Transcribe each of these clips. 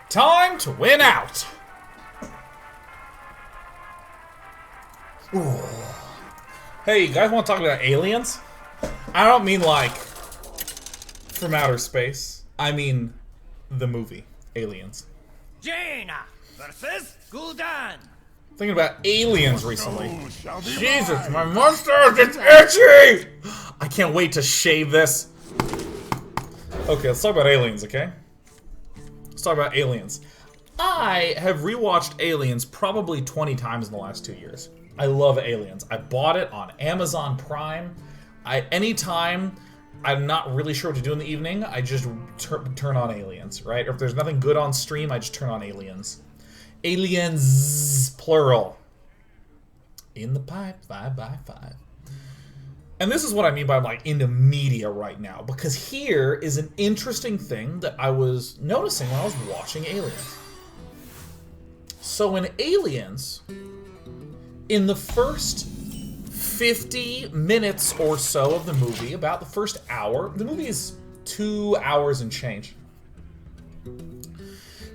Time to win out! Ooh. Hey, you guys want to talk about aliens? I don't mean like from outer space. I mean the movie, Aliens. Jaina versus Gul'dan. Thinking about aliens recently. Jesus, my mustache, it's itchy! I can't wait to shave this. Okay, let's talk about aliens, okay? Let's talk about aliens. I have rewatched Aliens probably 20 times in the last 2 years. I love Aliens. I bought it on Amazon Prime. Anytime I'm not really sure what to do in the evening, I just turn on Aliens, right? Or if there's nothing good on stream, I just turn on Aliens. Aliens, plural. In the pipe, 5x5. And this is what I mean by I'm like into media right now, because here is an interesting thing that I was noticing when I was watching Aliens. So in Aliens, in the first 50 minutes or so of the movie, about the first hour, the movie is 2 hours and change.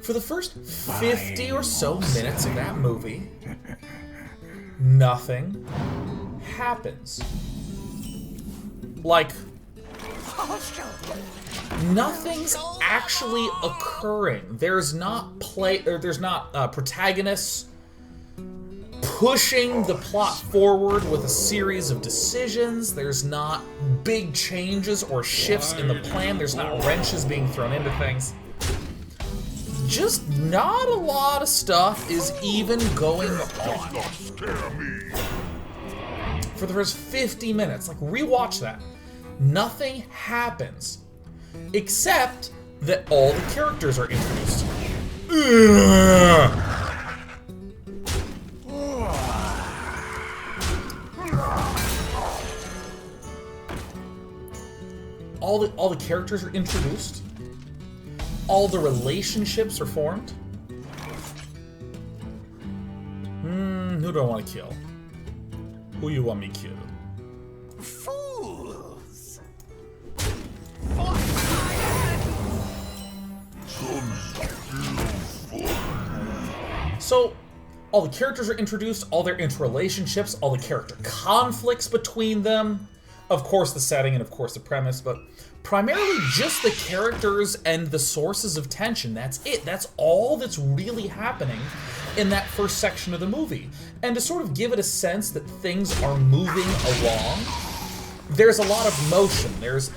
For the first 50 or so minutes of that movie, nothing happens. Like, nothing's actually occurring. There's not protagonists pushing the plot forward with a series of decisions. There's not big changes or shifts in the plan. There's not wrenches being thrown into things. Just not a lot of stuff is even going on. For the first 50 minutes, like rewatch that. Nothing happens. Except that all the characters are introduced. All the characters are introduced. All the relationships are formed. Who do I want to kill? Who you want me to kill? Fools! So, all the characters are introduced, all their interrelationships, all the character conflicts between them. Of course the setting and of course the premise, but primarily just the characters and the sources of tension. That's it. That's all that's really happening in that first section of the movie. And to sort of give it a sense that things are moving along, there's a lot of motion. There's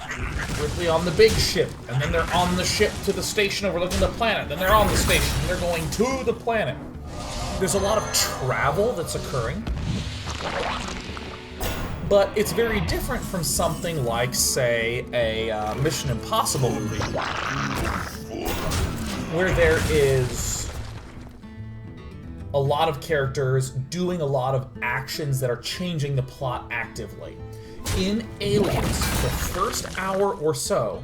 Ripley on the big ship, and then they're on the ship to the station overlooking the planet, then they're on the station, and they're going to the planet. There's a lot of travel that's occurring. But it's very different from something like, say, a Mission Impossible movie, where there is a lot of characters doing a lot of actions that are changing the plot actively. In Aliens, the first hour or so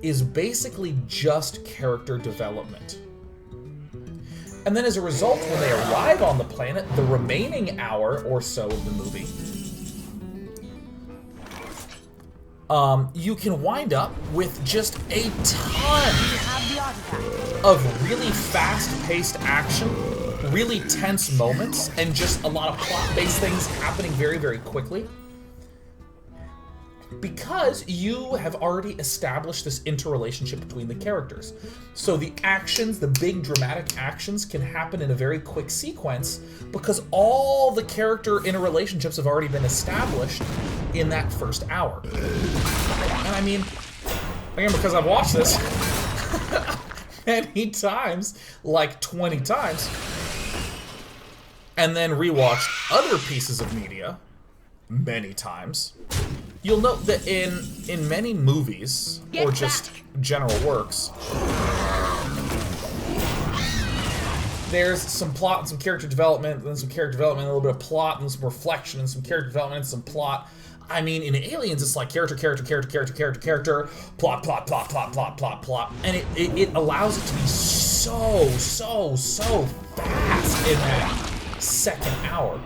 is basically just character development. And then as a result, when they arrive on the planet, the remaining hour or so of the movie, you can wind up with just a ton of really fast-paced action, really tense moments, and just a lot of plot-based things happening very, very quickly. Because you have already established this interrelationship between the characters. So the actions, the big dramatic actions, can happen in a very quick sequence because all the character interrelationships have already been established in that first hour. And I mean, again, because I've watched this many times, like 20 times, and then rewatched other pieces of media many times, you'll note that in many movies, or just general works, there's some plot and some character development, and then some character development, and a little bit of plot, and some reflection, and some character development, and some plot. I mean, in Aliens, it's like character, plot, and it allows it to be so fast in that second hour.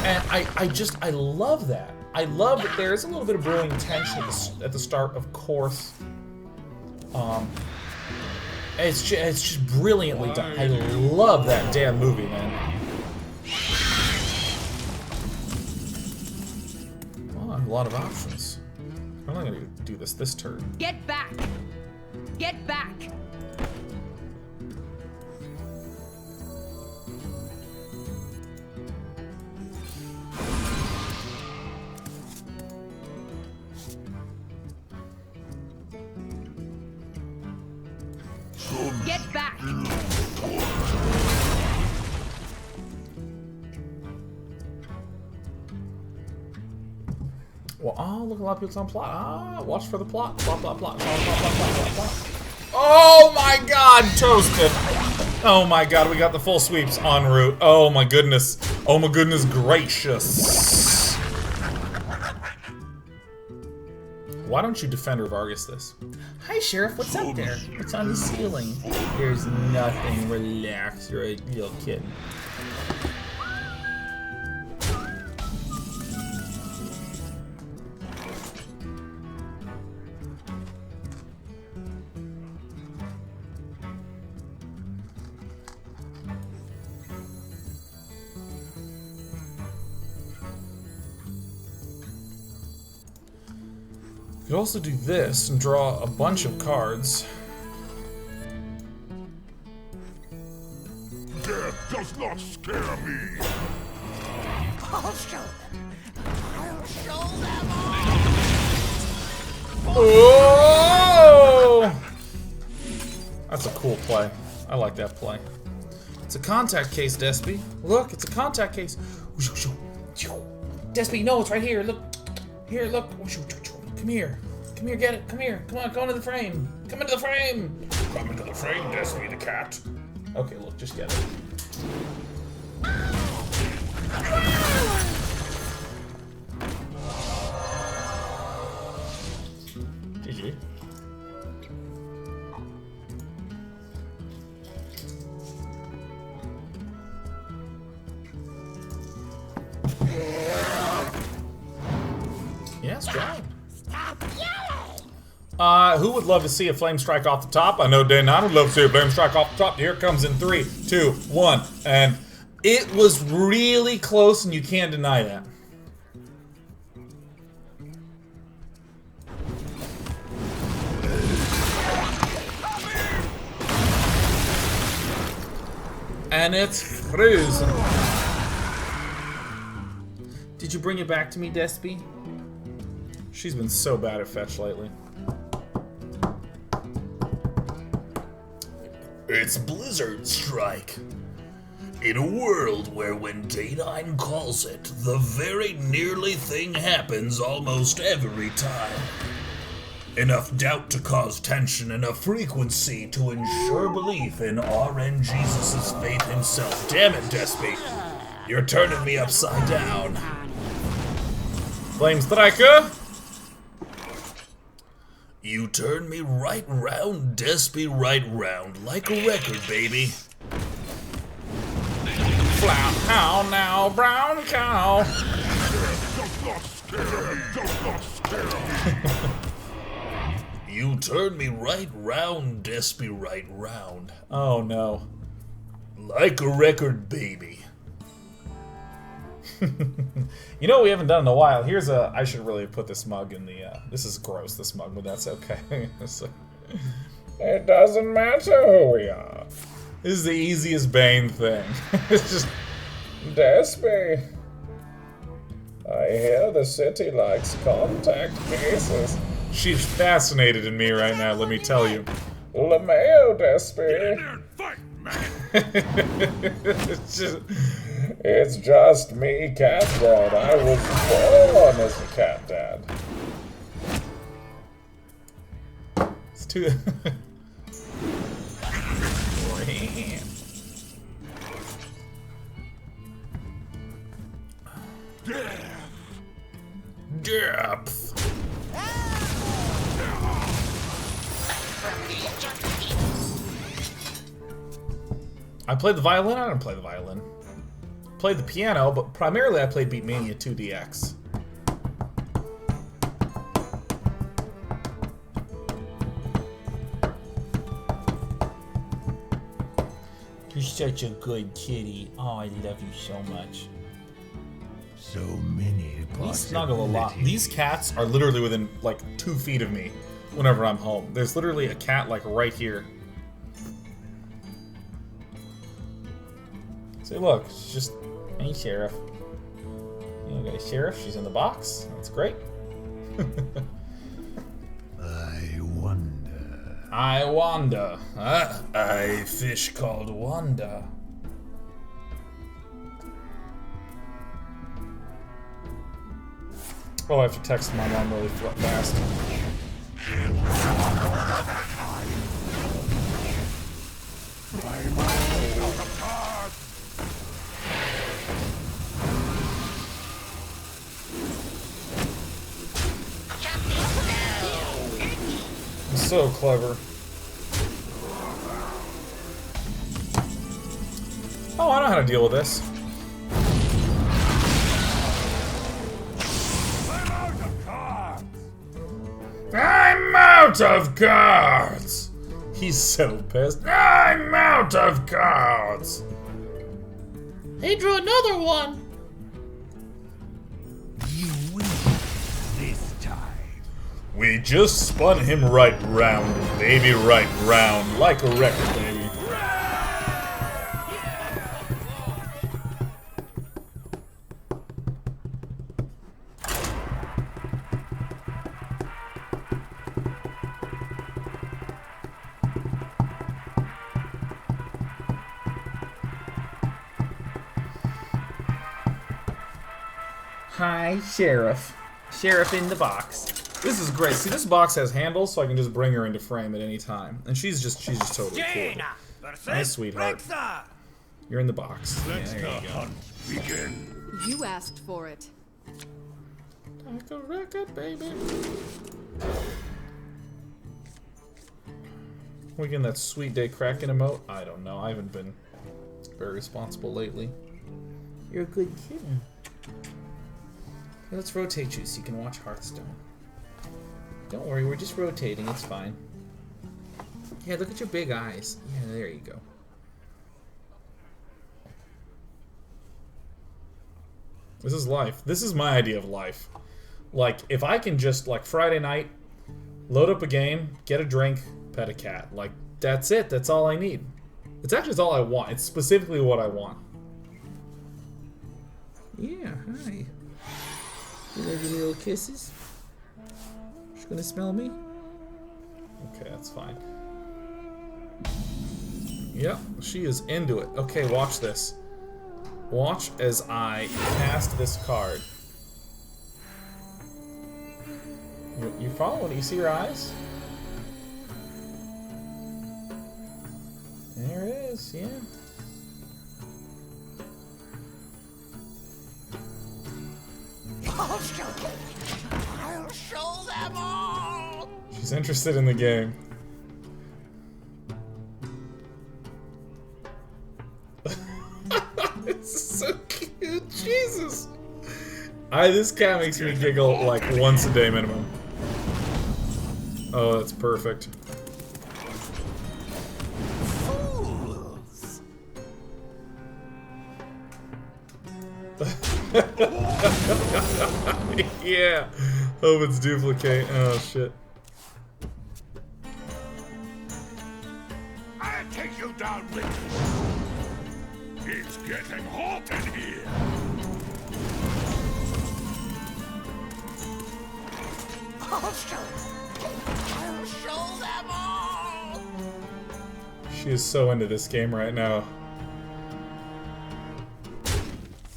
And I love that. I love that there is a little bit of brewing tension at the start, of course. It's just brilliantly done. I love that damn movie, man. Well, I have a lot of options. I'm not gonna do this turn. Get back! Get back! Get back! Well, oh, look, a lot of people's on plot. Ah, watch for the plot. Plot. Plot. Oh my god, toasted. Oh my god, we got the full sweeps en route. Oh my goodness. Oh my goodness gracious. Why don't you Defender Vargas this? Hi, Sheriff. What's up there? What's on the ceiling? There's nothing. Relax. You're a little kid. You could also do this and draw a bunch of cards. Death does not scare me. I'll show them. I'll show them all. Oh! That's a cool play. I like that play. It's a contact case, Despy. Look, it's a contact case. Despy, no, it's right here. Look. Here, look. Come here. Come here, get it. Come here. Come on, go into the frame. Come into the frame. Come into the frame, Despy the cat. Okay, look, just get it. GG. Yes, right. Stop yelling. Who would love to see a flame strike off the top? I know Dan9 would love to see a flame strike off the top. Here it comes in 3, 2, 1. And it was really close, and you can't deny that. And it's frozen. Did you bring it back to me, Despy? She's been so bad at fetch lately. It's Blizzard Strike. In a world where when Day9 calls it, the very nearly thing happens almost every time. Enough doubt to cause tension, enough frequency to ensure belief in RN Jesus' faith himself. Damn it, Despy. You're turning me upside down. Flame Striker? You turn me right round, Despy, right round, like a record, baby. Flout cow now, brown cow. Does not scare me, does not scare me. You turn me right round, Despy, right round. Oh no. Like a record, baby. You know what we haven't done in a while? Here's a... I should really put this mug in the... this is gross, this mug, but that's okay. It doesn't matter who we are. This is the easiest Bane thing. It's just... Despy. I hear the city likes contact cases. She's fascinated in me right now, let me tell you. LeMayo, Despy. It's just me, Cat Dad. I was born as a Cat Dad. It's too... Depth. I played the violin. I didn't play the violin. Played the piano, but primarily I played Beatmania 2DX. You're such a good kitty. Oh, I love you so much. So many We snuggle a lot. possibilities. These cats are literally within like 2 feet of me whenever I'm home. There's literally a cat like right here. See, look, she's just, hey, Sheriff. You got a sheriff. She's in the box. That's great. I wonder. I wonder. I fish called Wanda. Oh, I have to text my mom really fast. So clever. Oh, I know how to deal with this. I'm out of cards! He's so pissed. I'm out of cards! He drew another one! You win this time. We just spun him right round, baby, right round, like a record, baby. Hi, Sheriff. Sheriff in the box. This is great. See, this box has handles, so I can just bring her into frame at any time. And she's just totally cool. Nice, sweetheart. You're in the box. Yeah, there you go. Begin. You asked for it. Like a record, baby. We getting that sweet day cracking emote? I don't know. I haven't been very responsible lately. You're a good kitten. Let's rotate you so you can watch Hearthstone. Don't worry, we're just rotating. It's fine. Yeah, look at your big eyes. Yeah, there you go. This is life. This is my idea of life. Like, if I can just, like, Friday night, load up a game, get a drink, pet a cat. Like, that's it. That's all I need. It's actually all I want. It's specifically what I want. Yeah, hi. You love your little kisses? She's gonna smell me? Okay, that's fine. Yep, she is into it. Okay, watch this. Watch as I cast this card. You follow it? You see her eyes? There it is, yeah. I'll show them. I'll show them all. She's interested in the game. This is so cute, Jesus. This cat makes me giggle like once a day minimum. Oh, that's perfect. Fools. Yeah. Hope it's duplicate. Oh shit. I'll take you down with me. It's getting hot in here. I'll show them. I'll show them all. She is so into this game right now.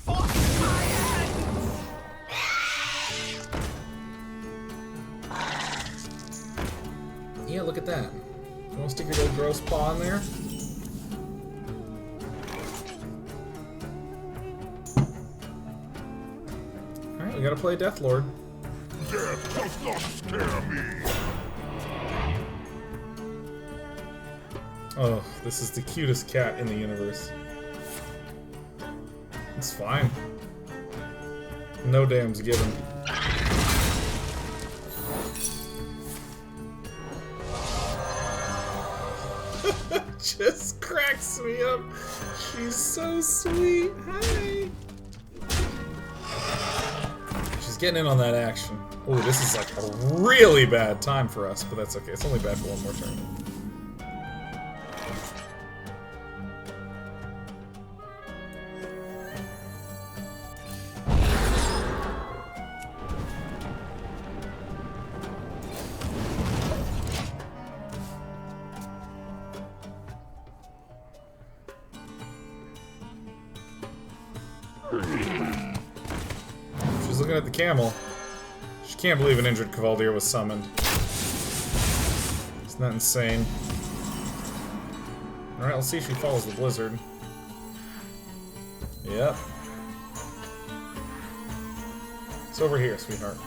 Force my hands. Yeah, look at that. You want to stick your little gross paw in there? Alright, we gotta play Death Lord. Death does not scare me. Oh, this is the cutest cat in the universe. It's fine. No damns given. Just cracks me up. She's so sweet. Hi. She's getting in on that action. Oh, this is like a really bad time for us, but that's okay. It's only bad for one more turn. She's looking at the camel. She can't believe an injured Cavaldier was summoned. Isn't that insane? Alright, let's see if she follows the blizzard. Yep. It's over here, sweetheart.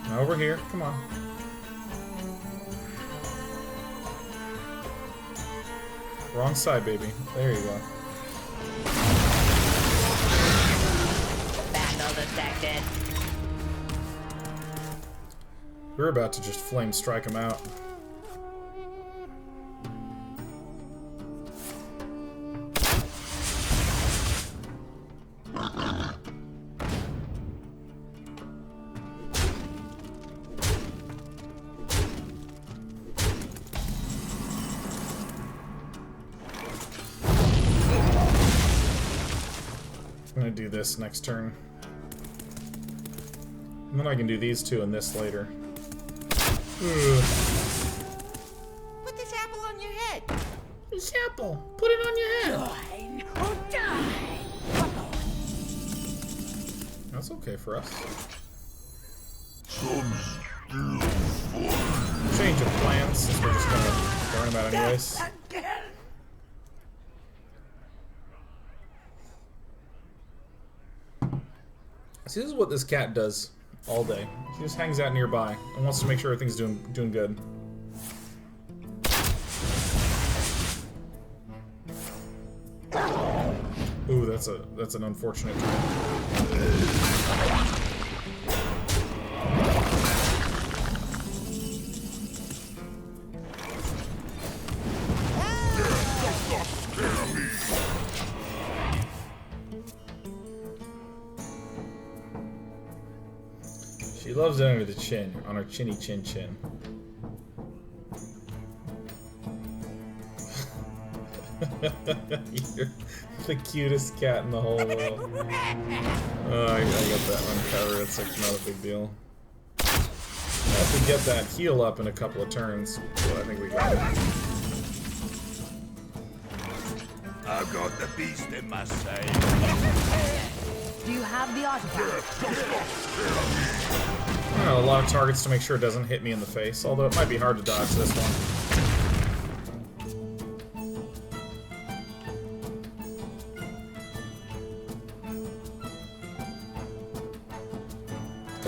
Now over here, come on. Wrong side, baby. There you go. Detected. We're about to just flame strike him out. I'm gonna do this next turn. And then I can do these two and this later. Ugh. Put this apple on your head. This apple! Put it on your head! Join or die. That's okay for us. Some Change of plans, since we're just gonna burn him out anyways. Again. See, this is what this cat does all day. She just hangs out nearby and wants to make sure everything's doing good. Ooh, that's an unfortunate turn. She loves it under the chin, on her chinny chin chin. You're the cutest cat in the whole world. Oh, I got that one covered. It's like not a big deal. I have to get that heal up in a couple of turns, but I think we got it. I've got the beast in my sight. Do you have the artifact? I don't know, a lot of targets to make sure it doesn't hit me in the face, although it might be hard to dodge this one.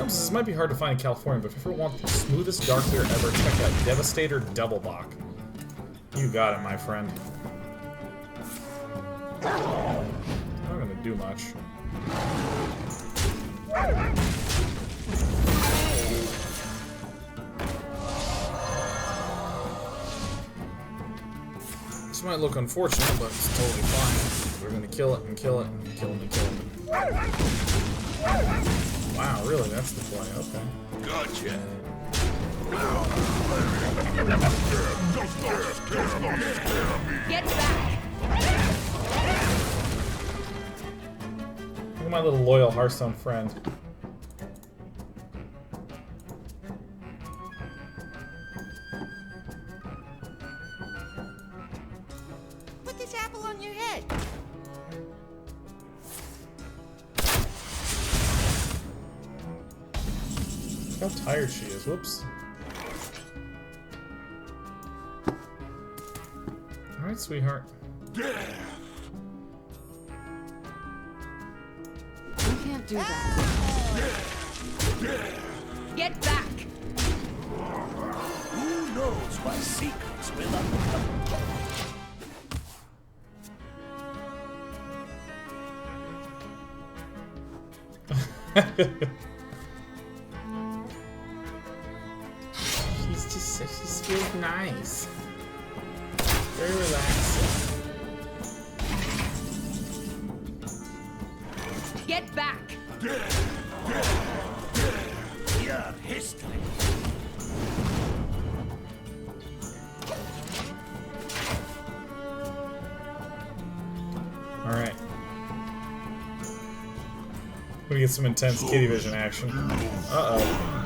This might be hard to find in California, but if you ever want the smoothest dark clear ever, check out Devastator Doublebach. You got it, my friend. Not gonna do much. This might look unfortunate, but it's totally fine. We're gonna kill it and kill it and kill it and kill it. Wow, really? That's the play. Okay. Gotcha. Get back! Look at my little loyal Hearthstone friend. Put this apple on your head. Look how tired she is. Whoops. Alright, sweetheart. You can't do that. Get back! Who knows what secrets will uncover? She's just feels nice. Very relaxing. Get back! Your history. Alright. We get some intense kitty vision action. Uh-oh.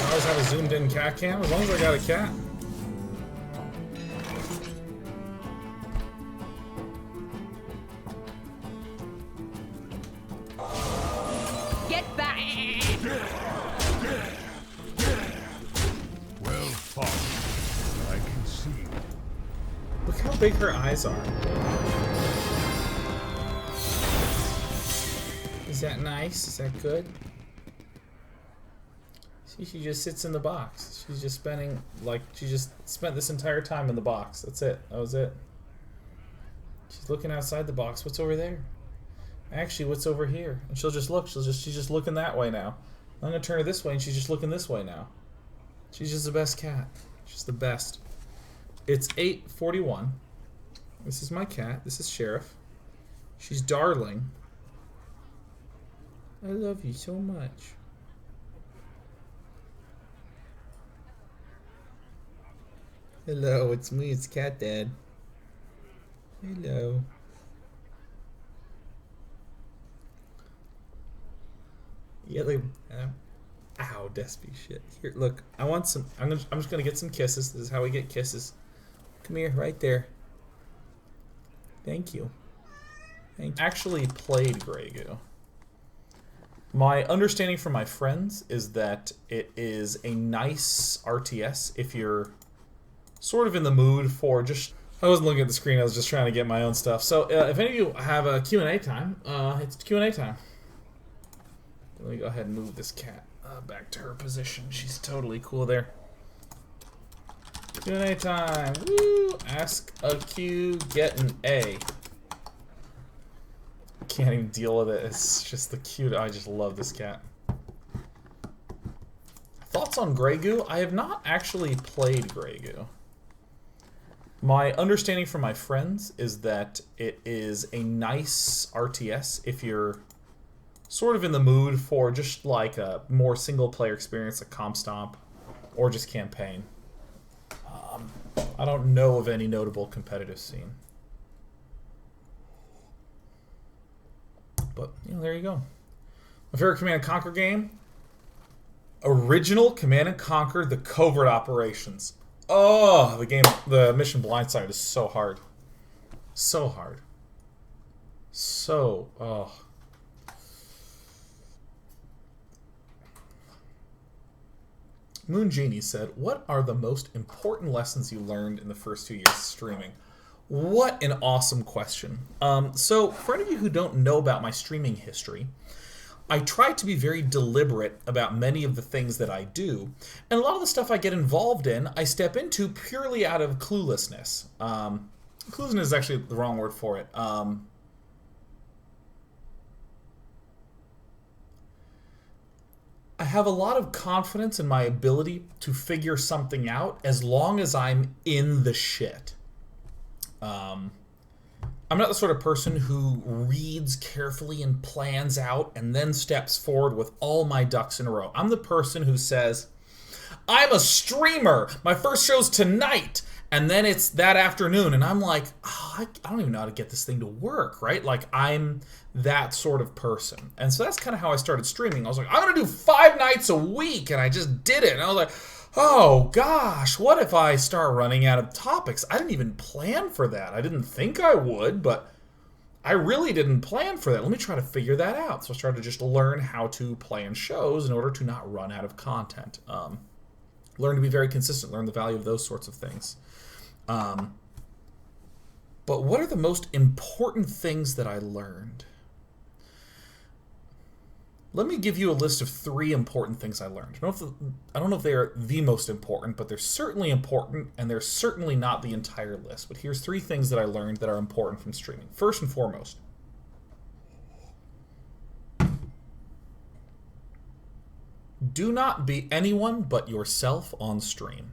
I always have a zoomed in cat cam as long as I got a cat. Get back! Well fought. I can see. Look how big her eyes are. Is that nice? Is that good? See, she just sits in the box. She's just spending, like, she just spent this entire time in the box. That's it. That was it. She's looking outside the box. What's over there? Actually, what's over here? And she'll just look. She's just looking that way now. I'm gonna turn her this way, and she's just looking this way now. She's just the best cat. She's the best. It's 8:41. This is my cat. This is Sheriff. She's darling. I love you so much. Hello, it's me. It's Cat Dad. Hello. Yeah, like, ow, Despy shit. Here, look. I want some. I'm just gonna get some kisses. This is how we get kisses. Come here, right there. Thank you. Thank you. Actually played Grey Goo. My understanding from my friends is that it is a nice RTS if you're sort of in the mood for just. I wasn't looking at the screen. I was just trying to get my own stuff. So if any of you have a Q&A time, it's Q&A time. Let me go ahead and move this cat back to her position. She's totally cool there. Q&A time. Woo! Ask a Q, get an A. Can't even deal with it. It's just the cute. I just love this cat. Thoughts on Grey Goo? I have not actually played Grey Goo. My understanding from my friends is that it is a nice RTS if you're sort of in the mood for just like a more single-player experience, like Comp Stomp, or just campaign. I don't know of any notable competitive scene. But, you know, there you go. My favorite Command & Conquer game? Original Command & Conquer, the Covert Operations. Oh, the mission Blindside is so hard. So hard. So, oh. Moon Genie said, what are the most important lessons you learned in the first 2 years of streaming? What an awesome question. So, for any of you who don't know about my streaming history, I try to be very deliberate about many of the things that I do, and a lot of the stuff I get involved in, I step into purely out of cluelessness. Cluelessness is actually the wrong word for it. I have a lot of confidence in my ability to figure something out as long as I'm in the shit. I'm not the sort of person who reads carefully and plans out and then steps forward with all my ducks in a row. I'm the person who says, I'm a streamer. My first show's tonight. And then it's that afternoon. And I'm like, oh, I don't even know how to get this thing to work, right? Like, I'm that sort of person. And so that's kind of how I started streaming. I was like, I'm going to do 5 nights a week. And I just did it. And I was like, oh gosh, what if I start running out of topics? I didn't even plan for that. I didn't think I would, but I really didn't plan for that. Let me try to figure that out. So I started to just learn how to plan shows in order to not run out of content. Learn to be very consistent, learn the value of those sorts of things. But what are the most important things that I learned? Let me give you a list of 3 important things I learned. I don't know if they are the most important, but they're certainly important, and they're certainly not the entire list. But here's 3 things that I learned that are important from streaming. First and foremost, Do not be anyone but yourself on stream.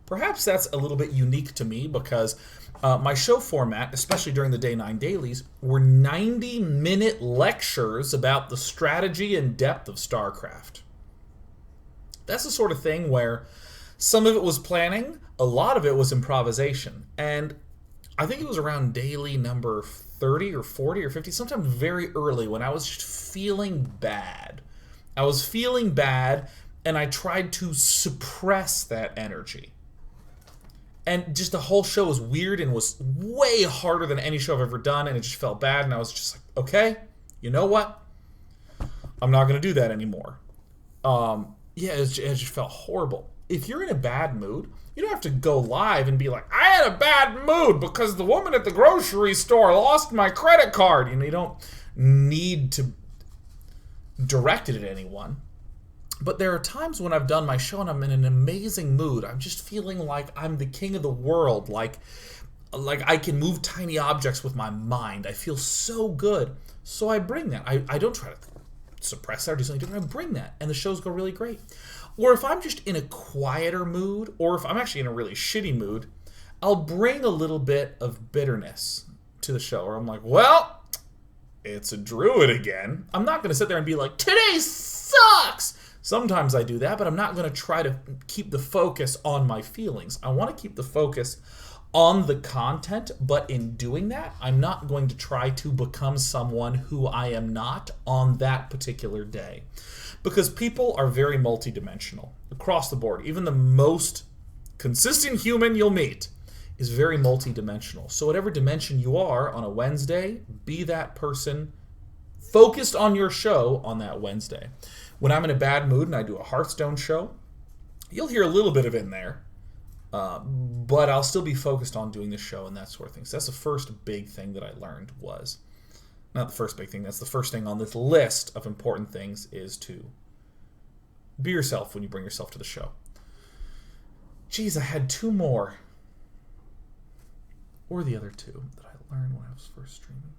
Perhaps that's a little bit unique to me because my show format, especially during the Day 9 dailies, were 90-minute lectures about the strategy and depth of StarCraft. That's the sort of thing where some of it was planning, a lot of it was improvisation. And I think it was around daily number 30 or 40 or 50, sometime very early when I was just feeling bad. I was feeling bad, and I tried to suppress that energy. And just the whole show was weird and was way harder than any show I've ever done, and it just felt bad, and I was just like, okay, you know what? I'm not going to do that anymore. Yeah, it just felt horrible. If you're in a bad mood, you don't have to go live and be like, I had a bad mood because the woman at the grocery store lost my credit card. You know, you don't need to direct it at anyone. But there are times when I've done my show and I'm in an amazing mood. I'm just feeling like I'm the king of the world. Like I can move tiny objects with my mind. I feel so good. So I bring that. I don't try to suppress that or do something different. I bring that. And the shows go really great. Or if I'm just in a quieter mood, or if I'm actually in a really shitty mood, I'll bring a little bit of bitterness to the show. Or I'm like, well, it's a druid again. I'm not going to sit there and be like, today sucks! Sometimes I do that, but I'm not going to try to keep the focus on my feelings. I want to keep the focus on the content, but in doing that, I'm not going to try to become someone who I am not on that particular day. Because people are very multidimensional across the board. Even the most consistent human you'll meet is very multidimensional. So whatever dimension you are on a Wednesday, be that person focused on your show on that Wednesday. When I'm in a bad mood and I do a Hearthstone show, you'll hear a little bit of it in there, but I'll still be focused on doing the show and that sort of thing. So that's the first big thing that I learned was, not the first big thing, that's the first thing on this list of important things is to be yourself when you bring yourself to the show. Geez, I had two more. Or the other two that I learned when I was first streaming.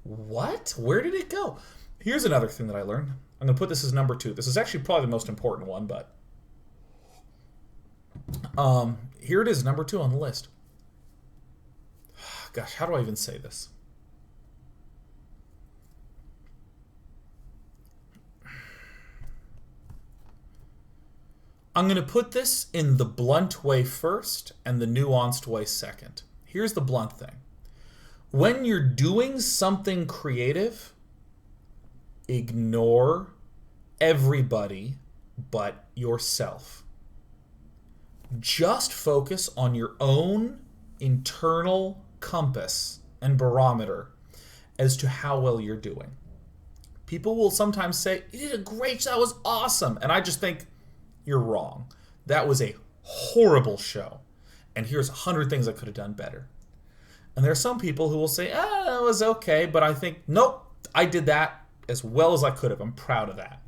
What? Where did it go? Here's another thing that I learned. I'm going to put this as number 2. This is actually probably the most important one, but here it is, number 2 on the list. Gosh, how do I even say this? I'm going to put this in the blunt way first and the nuanced way second. Here's the blunt thing. When you're doing something creative, ignore everybody but yourself. Just focus on your own internal compass and barometer as to how well you're doing. People will sometimes say, you did a great job, that was awesome. And I just think, you're wrong. That was a horrible show. And here's 100 things I could have done better. And there are some people who will say, that was okay, but I think, nope, I did that as well as I could have. I'm proud of that.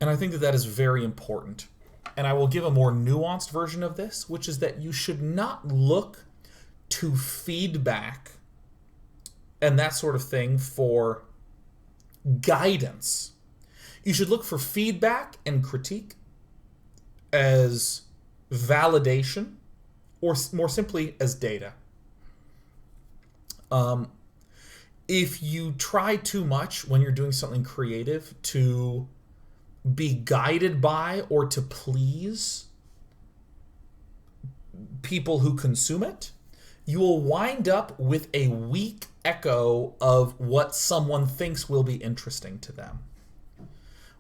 And I think that that is very important. And I will give a more nuanced version of this, which is that you should not look to feedback and that sort of thing for guidance. You should look for feedback and critique as validation, or more simply, as data. If you try too much when you're doing something creative to be guided by or to please people who consume it, you will wind up with a weak echo of what someone thinks will be interesting to them.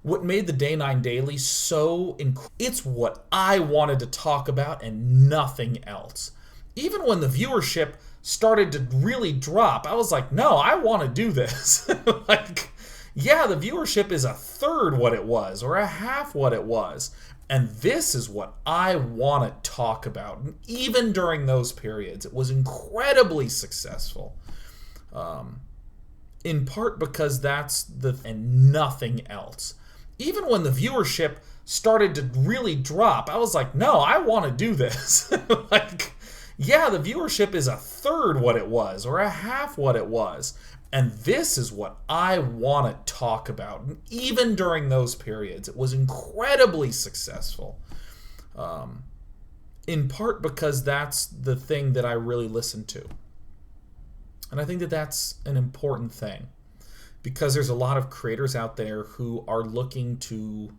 What made the Day 9 Daily so it's what I wanted to talk about and nothing else. Even when the viewership started to really drop, I was like, no, I want to do this. Like, yeah, the viewership is a third what it was or a half what it was. And this is what I want to talk about. And even during those periods, it was incredibly successful. In part because that's and nothing else. even when the viewership started to really drop, I was like, no, I want to do this. Like, yeah, the viewership is a third what it was, or a half what it was. And this is what I want to talk about. And even during those periods, it was incredibly successful. In part because that's the thing that I really listen to. And I think that that's an important thing. Because there's a lot of creators out there who are looking to...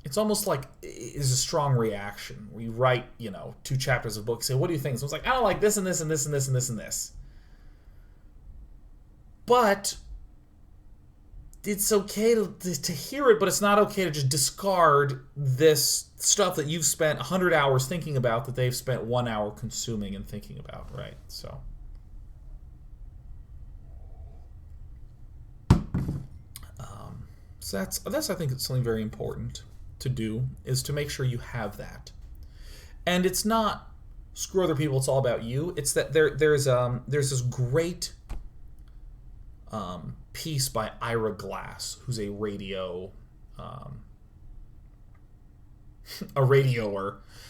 It's almost like it's a strong reaction. We write, 2 chapters of a book, say, what do you think? So it's like, I don't like this and this and this and this and this and this. But it's okay to hear it, but it's not okay to just discard this stuff that you've spent 100 hours thinking about that they've spent 1 hour consuming and thinking about, right? So that's I think it's something very important to do, is to make sure you have that. And it's not screw other people, it's all about you. It's that there's this great piece by Ira Glass, who's a radioer.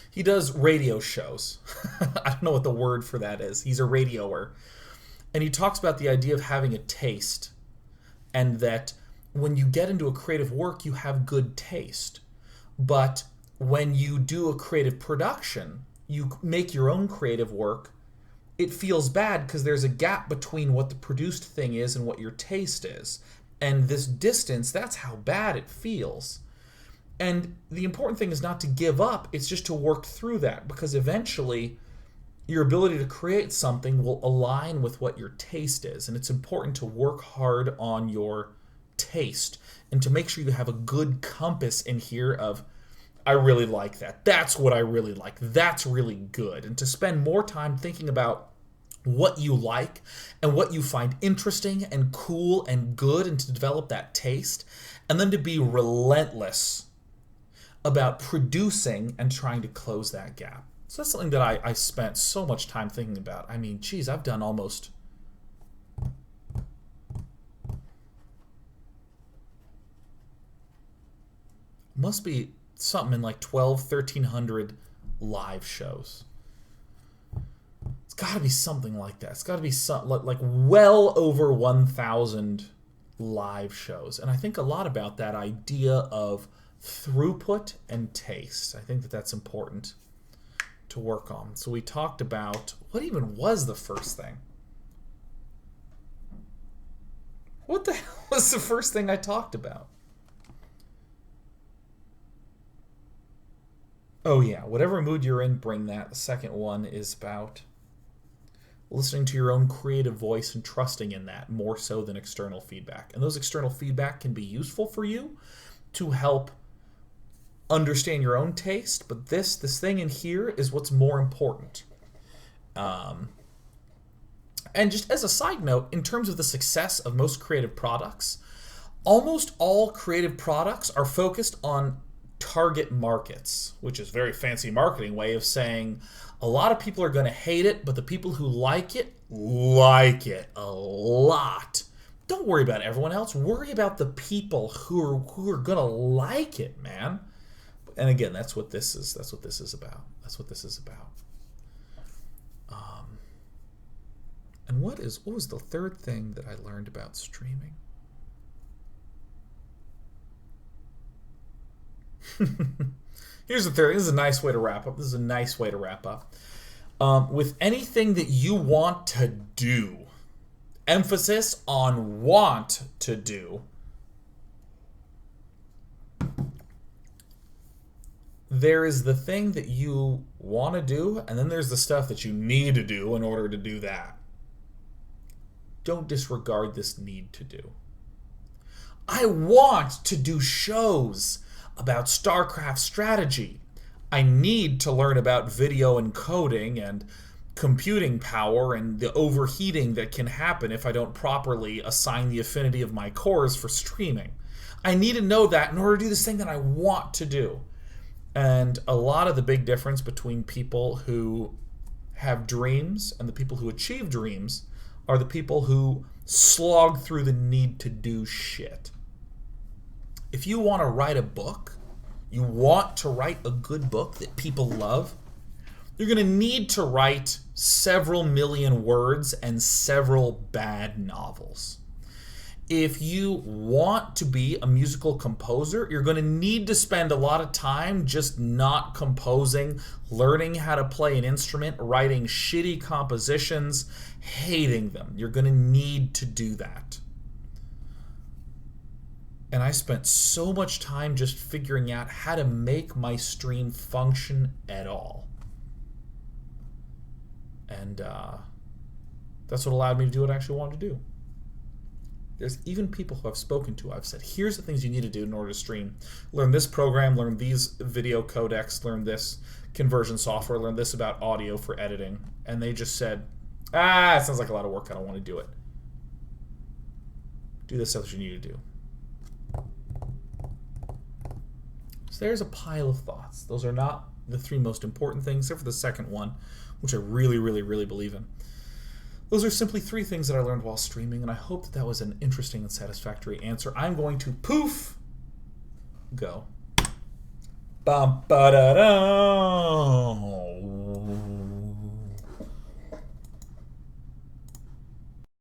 He does radio shows. I don't know what the word for that is. He's a radioer. And he talks about the idea of having a taste, and that when you get into a creative work, you have good taste. But when you do a creative production, you make your own creative work, it feels bad because there's a gap between what the produced thing is and what your taste is. And this distance, that's how bad it feels. And the important thing is not to give up, it's just to work through that, because eventually your ability to create something will align with what your taste is. And it's important to work hard on your taste and to make sure you have a good compass in here of, I really like that. That's what I really like. That's really good. And to spend more time thinking about what you like and what you find interesting and cool and good, and to develop that taste, and then to be relentless about producing and trying to close that gap. So that's something that I spent so much time thinking about. I mean, geez, I've done almost... must be something in like 1,300 live shows. It's got to be something like that. It's got to be like well over 1,000 live shows. And I think a lot about that idea of throughput and taste. I think that that's important to work on. So we talked about, what even was the first thing? What the hell was the first thing I talked about? Oh yeah, whatever mood you're in, bring that. The second one is about listening to your own creative voice and trusting in that more so than external feedback. And those external feedback can be useful for you to help understand your own taste, but this thing in here is what's more important. And just as a side note, in terms of the success of most creative products, almost all creative products are focused on target markets, which is a very fancy marketing way of saying a lot of people are going to hate it, but the people who like it a lot. Don't worry about everyone else. Worry about the people who are going to like it, man. And again, that's what this is. That's what this is about. That's what this is about. And what was the third thing that I learned about streaming? Here's the third. This is a nice way to wrap up. With anything that you want to do, emphasis on want to do, there is the thing that you want to do, and then there's the stuff that you need to do in order to do that. Don't disregard this need to do. I want to do shows about StarCraft strategy. I need to learn about video encoding and computing power and the overheating that can happen if I don't properly assign the affinity of my cores for streaming. I need to know that in order to do this thing that I want to do. And a lot of the big difference between people who have dreams and the people who achieve dreams are the people who slog through the need to do shit. If you want to write a book, you want to write a good book that people love, you're going to need to write several million words and several bad novels. If you want to be a musical composer, you're going to need to spend a lot of time just not composing, learning how to play an instrument, writing shitty compositions, hating them. You're going to need to do that. And I spent so much time just figuring out how to make my stream function at all. And that's what allowed me to do what I actually wanted to do. There's even people who I've spoken to, I've said, here's the things you need to do in order to stream. Learn this program, learn these video codecs, learn this conversion software, learn this about audio for editing. And they just said, it sounds like a lot of work, I don't want to do it. Do the stuff that you need to do. So there's a pile of thoughts. Those are not the three most important things, except for the second one, which I really, really, really believe in. Those are simply three things that I learned while streaming, and I hope that that was an interesting and satisfactory answer. I'm going to poof, go. Bum, ba, da, da.